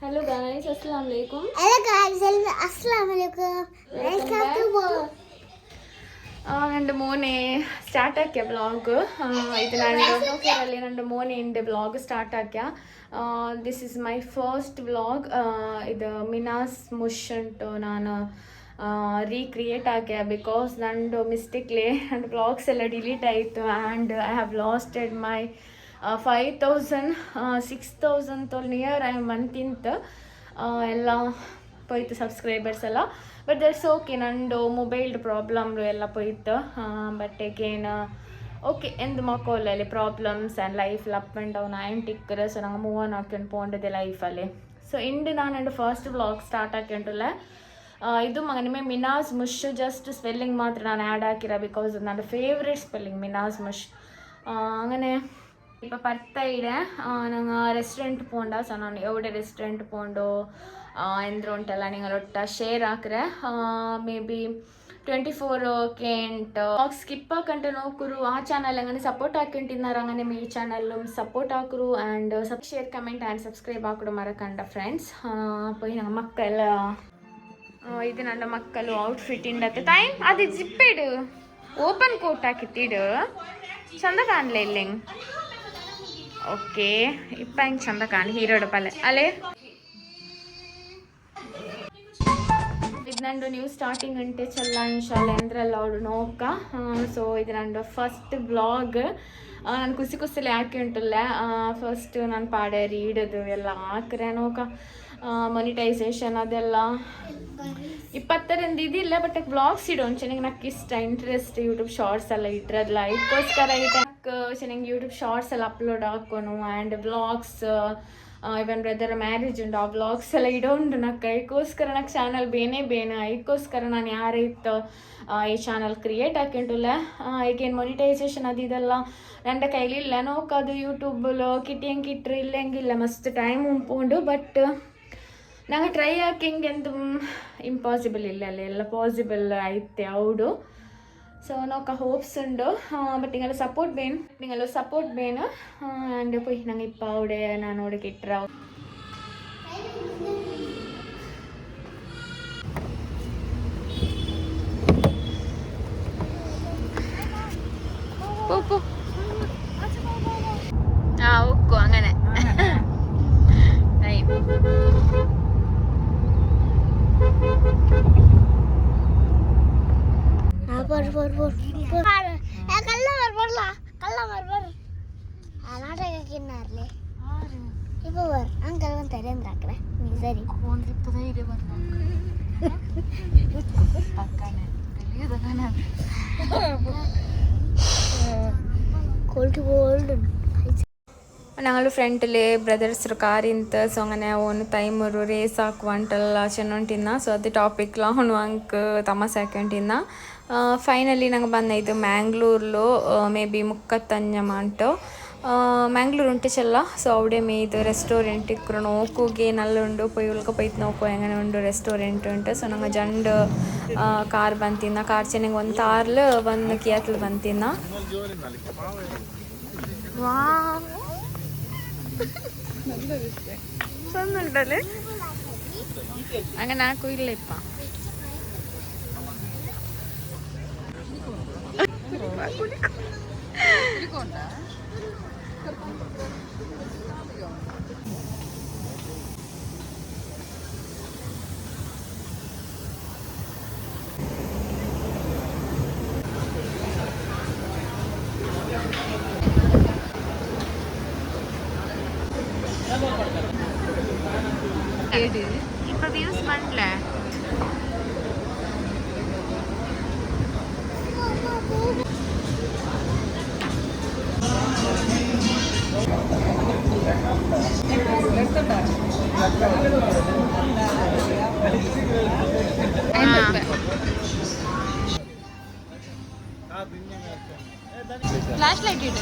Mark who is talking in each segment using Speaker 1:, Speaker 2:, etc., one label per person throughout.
Speaker 1: Hello guys, Assalamu alaikum.
Speaker 2: Hello guys, Assalamu alaikum. Welcome to vlog.
Speaker 1: ನಂದು ಮೋನೆ start ಆಕ್ಯ vlog ಇದು ನಂದು ನಂದು ಮೋನೆಯಿಂದ ವ್ಲಾಗ್ ಸ್ಟಾರ್ಟ್ ಆಕ್ಯ this is my first vlog ಇದು ಮಿನಾಸ್ ಮುಷ್ ಉಂಟು ನಾನು ರೀಕ್ರಿಯೇಟ್ ಆಕ್ಯ ಬಿಕಾಸ್ ನಂದು ಮಿಸ್ಟೇಕ್ಲಿ ನನ್ನ ವ್ಲಾಗ್ಸ್ ಎಲ್ಲ ಡಿಲೀಟ್ ಆಯಿತು and I have lasted my 5,000 6,000 near I ಮಂತಿಂತ ಎಲ್ಲ போயிட்டு ಸಬ್ಸ್ಕ್ರೈಬರ್ಸ್ ಎಲ್ಲ ಬಟ್ ದಟ್ಸ್ ಓಕೆ ನಂದು ಮೊಬೈಲ್ದು ಪ್ರಾಬ್ಲಮ್ ಎಲ್ಲ போயிட்டு ಬಟ್ ಅಗೇನ್ ಓಕೆ ಎಂದು ಮಕ್ಕಳಲ್ಲಿ problems and life up and down ಆ್ಯಂಟಿಕ್ಕರ ಸೊ ನಂಗೆ ಮೂವ್ ಆನ್ ಹಾಕ್ಕೊಂಡು ಪೋಂಡದೆ ಲೈಫಲ್ಲಿ ಸೊ ಇಂದು ನಾನು ನನ್ನ ಫಸ್ಟ್ ವ್ಲಾಗ್ ಸ್ಟಾರ್ಟ್ ಹಾಕ್ಕೊಂಡಿಲ್ಲ ಇದು ನಿಮಗೆ ಮಿನಾಸ್ ಮುಷ್ ಜಸ್ಟ್ ಸ್ಪೆಲ್ಲಿಂಗ್ ಮಾತ್ರ ನಾನು ಆ್ಯಡ್ ಹಾಕಿರ ಬಿಕಾಸ್ ನನ್ನ ಫೇವ್ರೇಟ್ ಸ್ಪೆಲ್ಲಿಂಗ್ ಮಿನಾಸ್ ಮುಷ್ അങ്ങനെ ഇപ്പോൾ പർത്തയുടെ ഞങ്ങൾ റെസ്റ്റോറൻറ്റ് പോകണ്ട സോ ನಾನು ಎവിടെ ರೆಸ್ಟೋರೆಂಟ್ പോകണ്ടോ ಎಂದ್ರು ಉಂಟಲ್ಲ ನಿങ്ങളൊಟ್ಟ ಶೇರ್ ಹಾಕ್ರೆ ಮೇ ಬಿ 24K ಸ್ಕಿಪ್ ಹಾಕಂಟ ನೋಕರು ಆ ಚಾನಲ್ അങ്ങനെ സപ്പോർട്ട് ആക്കിണ്ടിന്നാറ് അങ്ങനെ ഈ ചാനലും സപ്പോർട്ട് ആക്കರು and share comment and subscribe ആക്കಡು ಮರಕಂಡ ಫ್ರೆಂಡ್ಸ್ പോയി ഞങ്ങൾ മക്കൾ ಇದು ನನ್ನ ಮಕ್ಕಳು ಔಟ್ಫಿಟ್ ಇಂಡತ್ತೆ ಟೈಮ್ ಅದು ಜಿಪ್ಪಿಡು ಓಪನ್ ಕೋಟ್ ಹಾಕಿಟ್ಟಿಡು ಚಂದ ಕಾಣಲೇ ಇಲ್ಲ ಹಿಂಗೆ ಓಕೆ ಇಪ್ಪ ಹಿಂಗೆ ಚಂದ ಕಾಣ ಹೀರೋಡ ಪಲ್ಲೆ ಅಲ್ಲೇ ಇದು ನಂದು ನೀವು ಸ್ಟಾರ್ಟಿಂಗ್ ಗಂಟೆ ಚಲ್ಲ ಇನ್ಶಾಲ್ಲ ಎಂದ್ರಲ್ಲ ಅವಳು ನೋಕ ಸೊ ಇದು ನಂದು ಫಸ್ಟ್ ಬ್ಲಾಗ್ ನಾನು ಕುಸಿಲೆ ಹಾಕಿ ಉಂಟಲ್ಲ ಫಸ್ಟ್ ನಾನು ಪಾಡೆ ರೀಡೋದು ಎಲ್ಲ ಹಾಕ್ರೆ ನೋಕ ಮೊನಿಟೈಸೇಷನ್ ಅದೆಲ್ಲ 20ರಿಂದ ಇದಿಲ್ಲ ಬಟ್ ಬ್ಲಾಗ್ಸ್ ಇಡೋಣ ಚೆನ್ನಾಗಿ ನನಗೆ ಇಷ್ಟ ಇಂಟ್ರೆಸ್ಟ್ ಯೂಟ್ಯೂಬ್ ಶಾರ್ಟ್ಸ್ ಎಲ್ಲ ಇಟ್ರಲ್ಲ ಇದಕ್ಕೋಸ್ಕರ ಚೆನ್ನಾಗಿ ಯೂಟ್ಯೂಬ್ ಶಾರ್ಟ್ಸ್ ಎಲ್ಲ ಅಪ್ಲೋಡ್ ಹಾಕೋನು and blogs even brother marriage ಉಂಟು ಆ ಬ್ಲಾಗ್ಸ್ ಎಲ್ಲ ಇಡೋಂಡು ನಕ್ಕ ಇದಕ್ಕೋಸ್ಕರ నాకు ಚಾನಲ್ ಬೇನೆ ಇದಕ್ಕೋಸ್ಕರ ನಾನು ಯಾರೈತು ಈ ಚಾನಲ್ ಕ್ರಿಯೇಟ್ ಹಾಕೊಂಡುಲ್ಲ ಈಗೇನು ಮೊನಿಟೈಸೇಷನ್ ಅದು ಇದೆಲ್ಲ ನನ್ನ ಕೈಲಿಲ್ಲ ನೋಕದು ಯೂಟ್ಯೂಬಲ್ಲಿ ಕಿಟ್ಟಿಯಂಗೆ ಕಿಟ್ರಿ ಇಲ್ಲ ಹೆಂಗಿಲ್ಲ ಮಸ್ತ್ ಟೈಮ್ ಉಂಪುಂಡು ಬಟ್ ನಂಗೆ ಟ್ರೈ ಹಾಕಿಂಗೆ ಎಂತ ಇಂಪಾಸಿಬಲ್ ಇಲ್ಲ ಅಲ್ಲ ಎಲ್ಲ ಪಾಸಿಬಲ್ ಐತೆ ಹೌದು ಸೊ ನೋಕ ಹೋಪ್ಸ್ ಉಂಡು ಬಟ್ ನಿಂಗೆಲ್ಲ ಸಪೋರ್ಟ್ ಬೇನು ಆ್ಯಂಡ್ ಪೊಯ್ ನಂಗೆ ಇಪ್ಪ ಅವಡೆ ನಾನು ಅವಡಿಗೆ ಇಟ್ರ പോ ഒക്കോ അങ്ങനെ
Speaker 2: ಅಂಕಲ್ ಅಂತಾರೆ ಅಂದ್ರೆ ಹಾಕ್ರೆ ಸರಿ
Speaker 1: ഞങ്ങൾ ഫ്രണ്ടിലെ ബ്രദേഴ്സ് കാറിಂತ ಸೊ അങ്ങനെ ಒಂದು ಟೈಮರು ರೇಸ್ ಹಾಕುವಂಟಲ್ಲ ಚೆನ್ನೊಂಟಿನ್ನ ಸೊ ಅದು ಟಾಪಿಕ್ಲ ಅವನು ಅಂಕ್ ತಮಾಸೆ ಹಾಕೊಂಟಿನ್ನ ಫೈನಲಿ ನಂಗೆ ಬಂದ ಇದು ಮ್ಯಾಂಗ್ಳೂರ್ಲು ಮೇ ಬಿ ಮುಕ್ಕತ್ತಂಜ ಅಂಟು ಮ್ಯಾಂಗ್ಳೂರು ಉಂಟು ಚೆಲ್ಲ ಸೊ ಅವಡೆ ಮೇ ಇದು ರೆಸ್ಟೋರೆಂಟ್ ಇಕ್ಕರು ನೋಕುಗೆ ನಲ್ಲುಂಡು ಪೊಯ್ ಉಳ್ಕ ಪೈತ್ ನೋಕು ಹೆಂಗನೆ ಉಂಡು ರೆಸ್ಟೋರೆಂಟ್ ಉಂಟು ಸೊ ನಂಗೆ ಜಂಡು ಕಾರ್ ಬಂತಿನ್ನ ಕಾರ್ ಚೆನ್ನಾಗಿ ಒಂದು ತಾರ್ಲು ಒಂದು ಕಿಯಾತ್ಲು ಬಂತಿನ್ನ ವಾ ಚಂದ ಹಂಗೆ ನಾಲ್ಕು ಇಲ್ಲ ಇಪ್ಪ இப்போ வியூஸ் பண்ணல ಫ್ಲಾಶ್ ಲೈಟ್ ಇಡು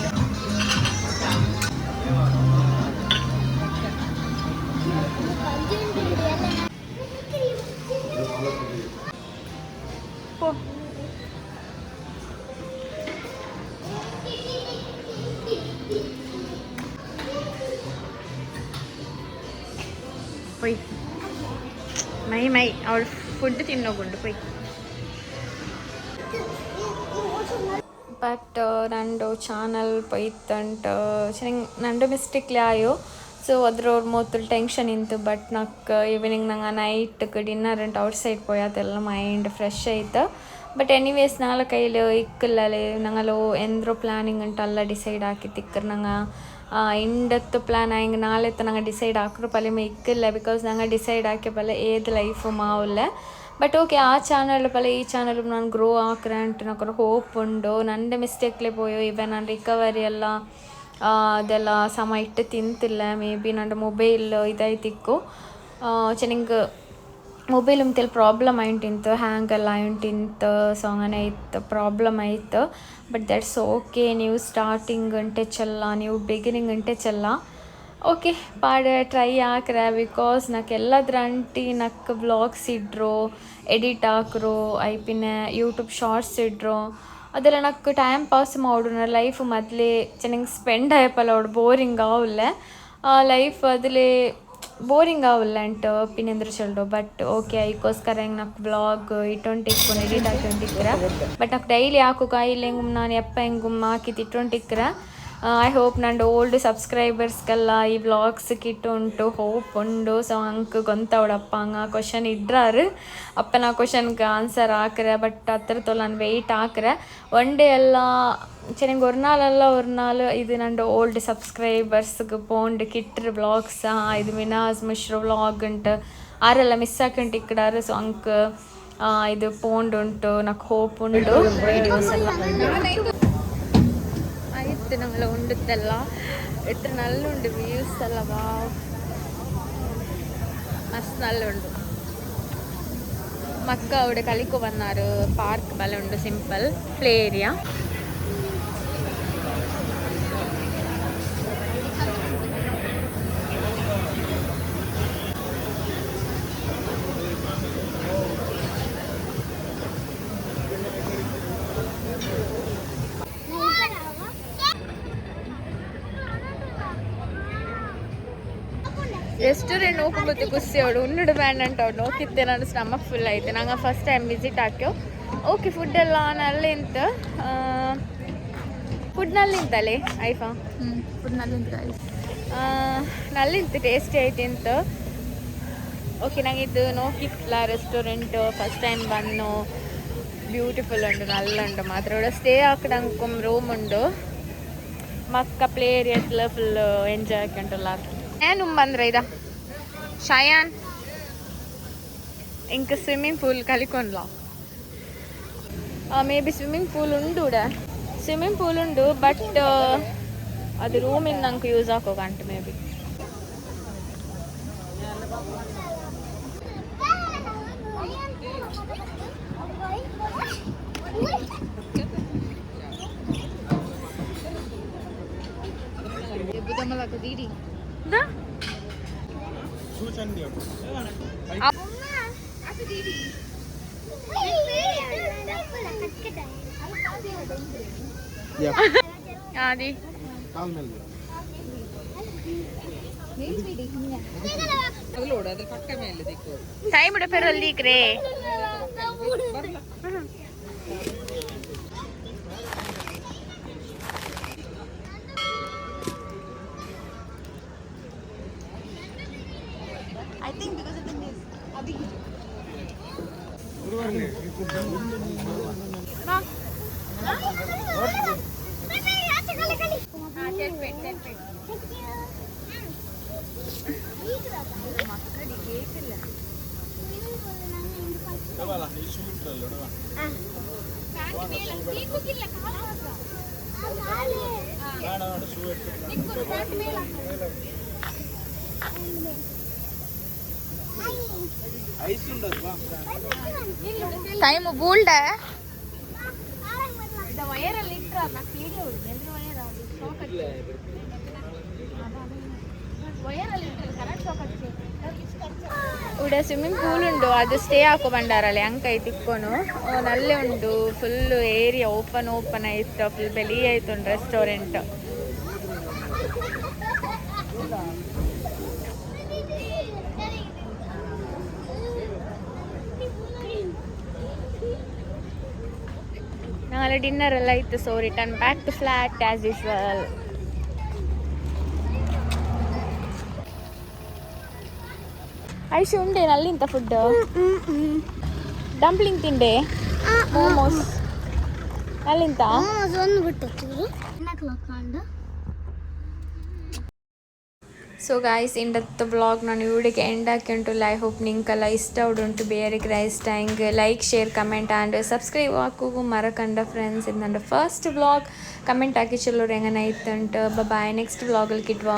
Speaker 1: ಪೊಯ್ ಮೈ ಅವಳು ಫುಡ್ ತಿನ್ನೋಗುಂಡು ಪೊಯ್. ಬಟ್ ನಂದು ಚಾನಲ್ ಪೊಯ್ತಂಟ ಚೆನ್ನಾಗಿ ನಂದು ಮಿಸ್ಟೇಕ್ಲಿ ಆಯೋ. ಸೊ ಅದ್ರವ್ರ ಮೊದಲು ಟೆನ್ಷನ್ ಇಂತು. ಬಟ್ ನಕ್ಕೆ ಈವ್ನಿಂಗ್ ನಂಗೆ ನೈಟ್ಗೆ ಡಿನ್ನರ್ ಅಂಟ್ ಔಟ್ ಸೈಡ್ ಪೋಯದೆಲ್ಲ ಮೈಂಡ್ ಫ್ರೆಶ್ ಆಯ್ತು. ಬಟ್ ಎನಿವೇಸ್ ನಾಳೆ ಕೈಲಿ ಇಕ್ಕಲ್ಲೇ ನಂಗಲ್ಲೋ ಎಂದ್ರೋ ಪ್ಲಾನಿಂಗ್ ಅಂಟ ಅಲ್ಲ ಡಿಸೈಡ್ ಹಾಕಿತ್ತು ಇಕ್ಕರ್ ನಂಗೆ ಇಂಡತ್ತು ಪ್ಲ್ಯಾನ್ ಆಯ್ಗೆ ನಾಳೆ ನಂಗೆ ಡಿಸೈಡ್ ಹಾಕ್ರು ಪಲ್ಲೆ ಇಕ್ಕಿಲ್ಲ. ಬಿಕಾಸ್ ನಂಗೆ ಡಿಸೈಡ್ ಹಾಕಿ ಪಲ್ಲೆ ಏದ್ ಲೈಫು ಮಾವುಲ್ಲೆ. ಬಟ್ ಓಕೆ ಆ ಚಾನಲ್ ಪಲ್ಲೆ ಈ ಚಾನಲ್ ನಾನು ಗ್ರೋ ಹಾಕ್ರೆ ಅಂಟು ನಂಗೆ ಹೋಪ್ ಉಂಡು. ನಂದು ಮಿಸ್ಟೇಕ್ಲೆ ಪೋಯೋ ಇವನ್ ನಾನು ರಿಕವರಿ ಎಲ್ಲ ಅದೆಲ್ಲ ಸಮ ಇಟ್ಟು ತಿಂತಿಲ್ಲ. ಮೇ ಬಿ ನಂದು ಮೊಬೈಲ್ ಇದಾಯ್ತಿಕ್ಕು ಚೆನ್ನಾಗಿ ಮೊಬೈಲ್ ಉಂತೆಲ್ಲ ಪ್ರಾಬ್ಲಮ್ ಆಯ್ತಿಂತು, ಹ್ಯಾಂಗ್ ಎಲ್ಲ ಆಯ್ತಿಂತು. ಸೊ ಹಂಗನೆ ಇತ್ತು ಪ್ರಾಬ್ಲಮ್ ಆಯ್ತು. But that's okay. ನೀವು ಸ್ಟಾರ್ಟಿಂಗ್ ಗಂಟೆ ಚೆಲ್ಲ, ನೀವು ಬಿಗಿನಿಂಗ್ ಗಂಟೆ ಚೆಲ್ಲ ಓಕೆ ಪಾಡೆ ಟ್ರೈ ಹಾಕ್ರೆ. ಬಿಕಾಸ್ ನಾಕ್ ಎಲ್ಲದ್ರ ಅಂಟಿ ನಕ್ ವ್ಲಾಗ್ಸ್ ಇಡ್ರು, ಎಡಿಟ್ ಹಾಕ್ರು, ಐಪಿನ ಯೂಟ್ಯೂಬ್ ಶಾರ್ಟ್ಸ್ ಇಡ್ರು, ಅದೆಲ್ಲ ನಕ್ಕು ಟೈಮ್ ಪಾಸ್ ಮಾಡು. ನನ್ನ ಲೈಫ್ ಮೊದಲೇ ಚೆನ್ನಾಗಿ ಸ್ಪೆಂಡ್ ಆಯಪ್ಪಲ್ಲ ಅವಳು ಬೋರಿಂಗ್ ಆವಲ್ಲೆ ಲೈಫ್ ಅದಲೇ ಬೋರಿಂಗ್ ಆವಲ್ಲ ಅಂಟು ಪಿನೆಂದ್ರ ಚೆಲ್ಡು. ಬಟ್ ಓಕೆ ಅದಕ್ಕೋಸ್ಕರ ಹೆಂಗೆ ನಾಲ್ಕು ವ್ಲಾಗ್ ಇಟ್ಟೊಂಟಿಕ್ಕು ಎಡಿಟ್ ಹಾಕೊಂಡಿಕ್ಕ್ರೆ. ಬಟ್ ನಾಲ್ಕು ಡೈಲಿ ಹಾಕೋಕೆ ಇಲ್ಲಿ ಹೆಂಗೆ ನಾನು ಎಪ್ಪ ಹೆಂಗೆ ಹಾಕಿದ್ದು ಇಟ್ಟೊಂಟಿಕ್ಕ್ರೆ. ಐ ಹೋಪ್ ನಂದು ಓಲ್ಡ್ ಸಬ್ಸ್ಕ್ರೈಬರ್ಸ್ಗೆಲ್ಲ ಈ ವ್ಲಾಗ್ಸ್ಗೆ ಇಟ್ಟುಂಟು ಹೋಪ್ ಉಂಡು. ಸೊ ಹಂಗೆ ಗೊಂತವಳಪ್ಪ ಹಂಗೆ ಕ್ವಶನ್ ಇಡ್ರಾರು ಅಪ್ಪನ ಕ್ವಶನ್ಗೆ ಆನ್ಸರ್ ಹಾಕ್ರೆ. ಬಟ್ ಹತ್ರ ತೊಲ್ ನಾನು ವೆಯ್ಟ್ ಹಾಕ್ರೆ ಒನ್ ಡೇ ಎಲ್ಲ ಚೆನ್ನಾಗಿ ஒரு நாள் ಇದು ನಂದು ಓಲ್ಡ್ ಸಬ್ಸ್ಕ್ರೈಬರ್ಸ್ಗೆ ಪೋಂಡು ಕಿಟ್ಟ್ರ ವ್ಲಾಗ್ಸ್ ಇದು ಮಿನಾಜ್ ಮಿಶ್ರ ವ್ಲಾಗ್ ಉಂಟು ಆರೆಲ್ಲ ಮಿಸ್ ಹಾಕೊಂಡು ಇಕ್ಕಡಾರು. ಸೊ ಅಂಕ್ ಇದು ಪೋಂಡ್ ಉಂಟು నాకు ಹೋಪ್ ಉಂಡು ವೀಡಿಯೋಸ್ ಎಲ್ಲ ಆಯ್ತು ನಂಗೆಲ್ಲ ಉಂಡುತ್ತೆಲ್ಲ ಎಟ್ಟು ನಲ್ಲುಂಡು ವ್ಯೂಸ್ ಎಲ್ಲ ವಾವ್ ಮಸ್ತ್ ನಲ್ಲುಂಡು. ಮಕ್ಕ അവിടെ കളിക്കു വന്നാറ് പാർക്ക് പോലെ ഉണ്ട് സിമ്പിൾ പ്ലേ ഏരിയ. ರೆಸ್ಟೋರೆಂಟ್ ನೋಡ್ಕೊಂಬತ್ತೆ ಖುಷಿ ಅವಳು ಉನ್ನಡು ಬ್ಯಾಂಡ್ ಅಂತ ಅವಳು ನೋಕಿದ್ದೆ. ನಾನು ಸ್ಟಮಕ್ ಫುಲ್ ಐತೆ. ನಂಗೆ ಫಸ್ಟ್ ಟೈಮ್ ವಿಸಿಟ್ ಹಾಕ್ಯೋ. ಓಕೆ ಫುಡ್ ಎಲ್ಲ ನಲ್ಲಿಂತ ಫುಡ್ ನಲ್ಲಿಂತಲೇ ಐಫಾ ಫುಡ್ ನಲ್ಲಿಂತ ನಲ್ಲಿಂತ ಟೇಸ್ಟಿ ಐತಿಂತ. ಓಕೆ ನಂಗೆ ಇದು ನೋಕಿತ್ತಲ್ಲ ರೆಸ್ಟೋರೆಂಟ್ ಫಸ್ಟ್ ಟೈಮ್ ಬನ್ನು ಬ್ಯೂಟಿಫುಲ್ ಉಂಡು ನಲ್ಲುಂಡು ಮಾತ್ರ. ഇവിടെ സ്റ്റേ ആക്കടങ്കും റൂം ഉണ്ട്. മക്ക പ്ലേ ഏരിയത്തിൽ ഫുൾ എൻജോയ് ആക്കിയിട്ടുള്ള ಏನು ಬಂದ್ರೆ ಇದ ಶಯಾನ್ ಇಂಕ ಸ್ವಿಮ್ಮಿಂಗ್ ಪೂಲ್ ಕಲಿಕೊಂಡ್ಲ. ಮೇ ಬಿ ಸ್ವಿಮ್ಮಿಂಗ್ ಪೂಲ್ ಉಂಡು ಸ್ವಿಮ್ಮಿಂಗ್ ಪೂಲ್ ಉಂಡು. ಬಟ್ ಅದು ರೂಮಿಂದ ನಂಗೆ ಯೂಸ್ ಹಾಕೋಗಂಟು ಮೇ ಬಿ. ದೀದಿ ಆದಿ ಟೈಮ್ ಫೆರಲ್ಲಿ ದಿಕ್ರೆ I think because of the mist. Abhi. Mom. Time ಬೋಲ್ಡ್ ഇവിടെ ಸ್ವಿಮ್ಮಿಂಗ್ ಪೂಲ್ ಉಂಡು. ಅದು ಸ್ಟೇ ಹಾಕೋ ಬಂಡಾರಲ್ಲೇ ಅಂಕೈ ತಿಕ್ಕೋನು ನಲ್ಲೇ ಉಂಡು. ಫುಲ್ ಏರಿಯಾ ಓಪನ್ ಆಯ್ತು. ಫುಲ್ ಬೆಲಿ ಆಯ್ತು ಉಂಡು ರೆಸ್ಟೋರೆಂಟ್. ಆಮೇಲೆ ಡಿನ್ನರ್ ಎಲ್ಲ ಇತ್ತು. So return back to flat as usual. Aishu ಉಂಡೇನು ಅಲ್ಲಿಂತ ಫುಡ್? ಡಂಪ್ಲಿಂಗ್ ತಿಂಡೆ, ಮೋಮೋಸ್ ಅಲ್ಲಿಂತ.
Speaker 2: ಒಂದು ಬಿಟ್ಟು
Speaker 1: ಸೊ ಗಾಯ್ಸ್ ಇಂಡತ್ತು ಬ್ಲಾಗ್ ನಾನು ಇವಿಡಿಗೆ ಎಂಡ್ ಹಾಕಿ ಉಂಟು. ಐ ಹೋಪ್ ನಿಂಗೆಲ್ಲ ಇಷ್ಟ ಉಂಟು ಬೇರೆ ಕ್ರೈಸ್ಟ್ ಟ್ಯಾಂಗ್ like share comment and subscribe ಹಾಕುಗು ಮರಕಂಡ ಫ್ರೆಂಡ್ಸ್. ಇದು ನನ್ನ ಫಸ್ಟ್ ಬ್ಲಾಗ್. ಕಮೆಂಟ್ ಹಾಕಿ ಚಲೋ ಹೆಂಗನ ಇತ್ತುಂಟು. ಬಾಯ್ ನೆಕ್ಸ್ಟ್ ಬ್ಲಾಗಲ್ಲಿ ಕಿಟ್ವಾ.